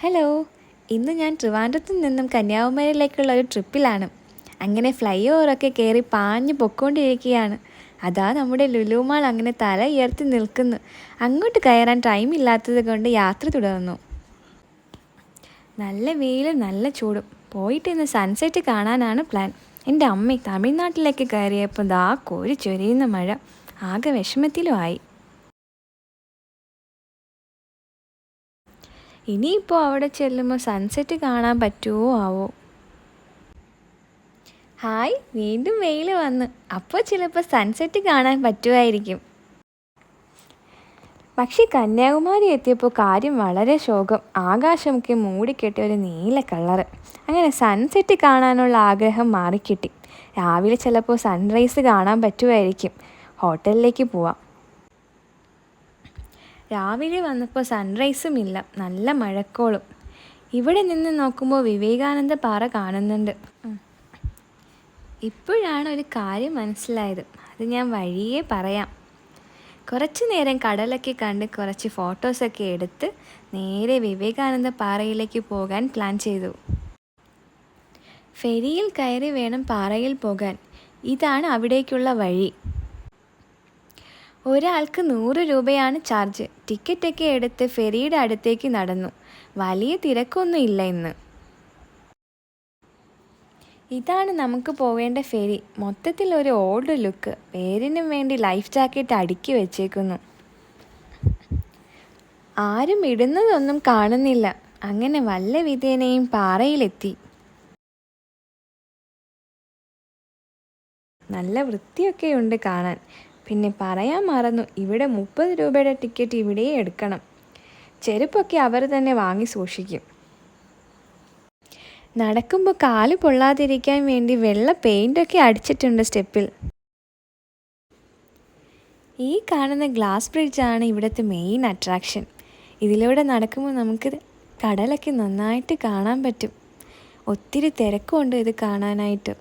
Hello, ഇന്ന് ഞാൻ ട്രിവാൻഡ്രത്തു നിന്നും കന്യാകുമാരിയിലേക്കുള്ള ഒരു ട്രിപ്പിലാണ്. അങ്ങനെ ഫ്ലൈ ഓവറൊക്കെ കയറി പാഞ്ഞു പൊയ്ക്കൊണ്ടിരിക്കുകയാണ്. അതാ നമ്മുടെ ലുലു മാൾ അങ്ങനെ തല ഉയർത്തി നിൽക്കുന്നു. അങ്ങോട്ട് കയറാൻ ടൈം ഇല്ലാത്തത് കൊണ്ട് യാത്ര തുടർന്നു. നല്ല വെയിലും നല്ല ചൂടും. പോയിട്ട് ഇന്ന് സൺസെറ്റ് കാണാനാണ് പ്ലാൻ. എൻ്റെ അമ്മ തമിഴ്നാട്ടിലേക്ക് കയറിയപ്പോൾ ദാ കോരി ചൊരിയുന്ന മഴ. ആകെ വിഷമത്തിലുമായി. ഇനിയിപ്പോൾ അവിടെ ചെല്ലുമ്പോൾ സൺസെറ്റ് കാണാൻ പറ്റുമോ ആവോ. ഹായ്, വീണ്ടും വെയിൽ വന്ന്. അപ്പോൾ ചിലപ്പോൾ സൺസെറ്റ് കാണാൻ പറ്റുമായിരിക്കും. പക്ഷേ കന്യാകുമാരി എത്തിയപ്പോൾ കാര്യം വളരെ ശോകം. ആകാശമൊക്കെ മൂടിക്കെട്ടിയ ഒരു നീല കളറ്. അങ്ങനെ സൺസെറ്റ് കാണാനുള്ള ആഗ്രഹം മാറിക്കിട്ടി. രാവിലെ ചിലപ്പോൾ സൺറൈസ് കാണാൻ പറ്റുമായിരിക്കും. ഹോട്ടലിലേക്ക് പോവാം. രാവിലെ വന്നപ്പോൾ സൺറൈസും ഇല്ല, നല്ല മഴക്കോളും. ഇവിടെ നിന്ന് നോക്കുമ്പോൾ വിവേകാനന്ദ പാറ കാണുന്നുണ്ട്. ഇപ്പോഴാണ് ഒരു കാര്യം മനസ്സിലായത്. അത് ഞാൻ വഴിയേ പറയാം. കുറച്ച് നേരം കടലൊക്കെ കണ്ട് കുറച്ച് ഫോട്ടോസൊക്കെ എടുത്ത് നേരെ വിവേകാനന്ദ പാറയിലേക്ക് പോകാൻ പ്ലാൻ ചെയ്തു. ഫെരിയിൽ കയറി വേണം പാറയിൽ പോകാൻ. ഇതാണ് അവിടേക്കുള്ള വഴി. ഒരാൾക്ക് 100 രൂപയാണ് ചാർജ്. ടിക്കറ്റൊക്കെ എടുത്ത് ഫെരിയുടെ അടുത്തേക്ക് നടന്നു. വലിയ തിരക്കൊന്നും ഇല്ല ഇന്ന്. ഇതാണ് നമുക്ക് പോവേണ്ട ഫെരി. മൊത്തത്തിൽ ഒരു ഓൾഡ് ലുക്ക്. പേരിനും വേണ്ടി ലൈഫ് ജാക്കറ്റ് അടുക്കി വെച്ചേക്കുന്നു. ആരും ഇടുന്നതൊന്നും കാണുന്നില്ല. അങ്ങനെ വല്ല വിധേനയും പാറയിലെത്തി. നല്ല വൃത്തിയൊക്കെയുണ്ട് കാണാൻ. പിന്നെ പറയാൻ മറന്നു, ഇവിടെ 30 രൂപയുടെ ടിക്കറ്റ് ഇവിടെ എടുക്കണം. ചെരുപ്പൊക്കെ അവർ തന്നെ വാങ്ങി സൂക്ഷിക്കും. നടക്കുമ്പോൾ കാല് പൊള്ളാതിരിക്കാൻ വേണ്ടി വെള്ള പെയിൻ്റൊക്കെ അടിച്ചിട്ടുണ്ട് സ്റ്റെപ്പിൽ. ഈ കാണുന്ന ഗ്ലാസ് ബ്രിഡ്ജാണ് ഇവിടുത്തെ മെയിൻ അട്രാക്ഷൻ. ഇതിലൂടെ നടക്കുമ്പോൾ നമുക്ക് കടലൊക്കെ നന്നായിട്ട് കാണാൻ പറ്റും. ഒത്തിരി തിരക്കുണ്ട് ഇത് കാണാനായിട്ട്.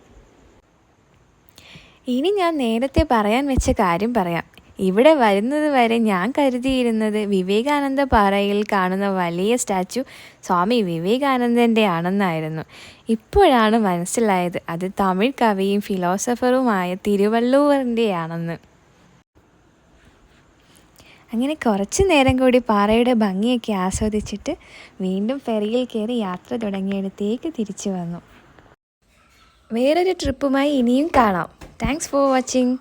ഇനി ഞാൻ നേരത്തെ പറയാൻ വെച്ച കാര്യം പറയാം. ഇവിടെ വരുന്നത് വരെ ഞാൻ കരുതിയിരുന്നത് വിവേകാനന്ദ പാറയിൽ കാണുന്ന വലിയ സ്റ്റാച്ചു സ്വാമി വിവേകാനന്ദൻ്റെ ആണെന്നായിരുന്നു. ഇപ്പോഴാണ് മനസ്സിലായത് അത് തമിഴ് കവിയും ഫിലോസഫറുമായ തിരുവള്ളുവറിൻ്റെ ആണെന്ന്. അങ്ങനെ കുറച്ച് നേരം കൂടി പാറയുടെ ഭംഗിയൊക്കെ ആസ്വദിച്ചിട്ട് വീണ്ടും ഫെറിയിൽ കയറി യാത്ര തുടങ്ങിയിടത്തേക്ക് തിരിച്ചു വന്നു. വേറൊരു ട്രിപ്പുമായി ഇനിയും കാണാം. Thanks for watching.